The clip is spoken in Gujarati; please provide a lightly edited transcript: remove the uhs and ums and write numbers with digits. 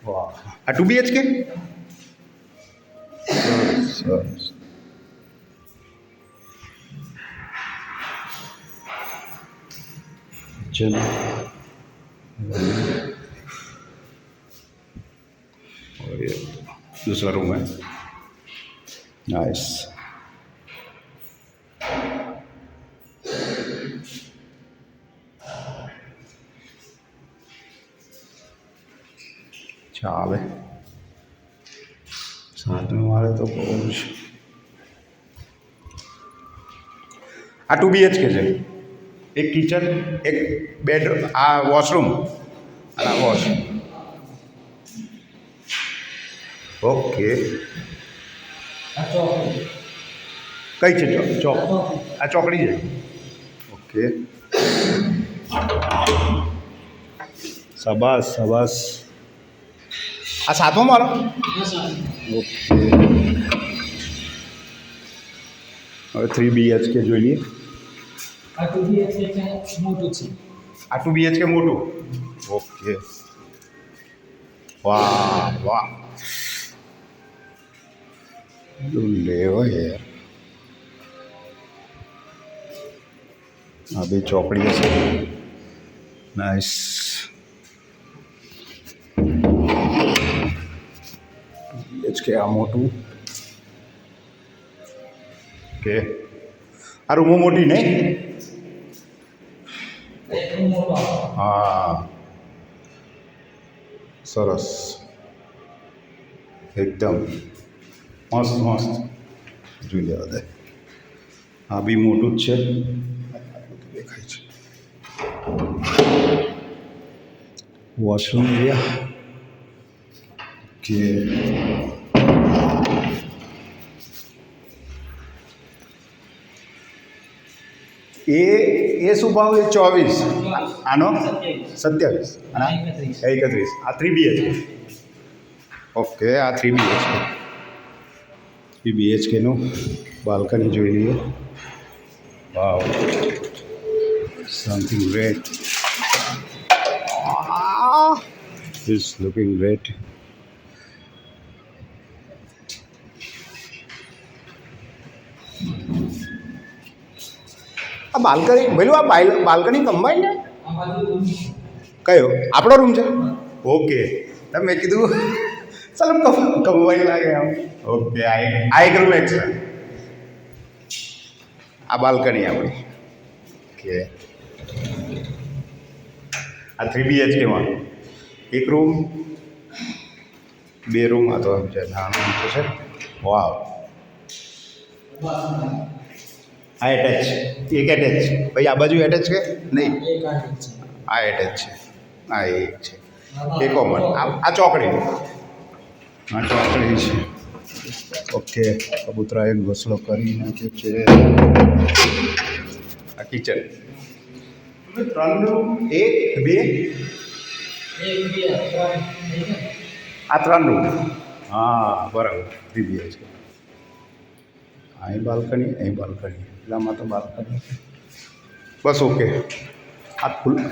વાહ, આ 2 BHK? સરસ. चलो और ये दूसरा रूम है. नाइस. ચાલે. સાતમે માળે તો બહુ જ. આ 2 BHK છે. એક કિચન, એક બેડરૂમ, આ વોશરૂમ અને આ વોશ. ઓકે. કઈ છે ચોક? આ ચોકડી છે. ઓકે. શાબાશ શાબાશ. આ સાતમો માળો? ઓકે. હવે 3 BHK જોઈ લઈએ. આ 2 BHK મોટું છે. આ 2 BHK મોટું. ઓકે. વાહ વાહ. લેવો યાર. આ બે ચોકડી હશે. નાઇસ. BHK આ મોટું. ઓકે. આ રૂમો મોટી નહીં? હા, સરસ. એકદમ મસ્ત મસ્ત. જોઈ લેવા દે. આ બી મોટું જ છે. દેખાય છે. Washroom area. કે એ શું ભાવ? એ 24. આનો 27. અને 31. આ 3 BHK. ઓકે. આ 3 BHK. 3 BHKનું બાલ્કની જોઈ લઈએ. Wow, something great. Is looking great. આ બાલ્કની ભઈલું, આ બાલ્કની કમ્બાઈન ને? કયો? આપણો રૂમ છે? ઓકે. તમે મેં કીધું ચાલો કમ્બાઈન લાગે આમ. ઓકે. આ એક રૂમ એક્સ્ટ્રા. આ બાલ્કની આપણી. ઓકે. આ 3 BHKમાં એક રૂમ, 2 રૂમ. આ તો નાનું છે. વાવ. આ એટેચ. એક એટેચ. ભાઈ આ બાજુ એટેચ છે નહીં? આ એટેચ છે. આ એક છે. એ કોમન. આ ચોકડી. આ ચોકડી છે. ઓકે. કબૂતરાએ ઘોંસલો કરી નાખ્યો છે. આ કિચન. 3 રૂમ. 1 2. આ 3 રૂમ. હા બરાબર. 3 BHK. અહીં બાલ્કની, અહીં બાલ્કની. એટલામાં તો બાલ્કની. બસ ઓકે. આ ખુલ્લું.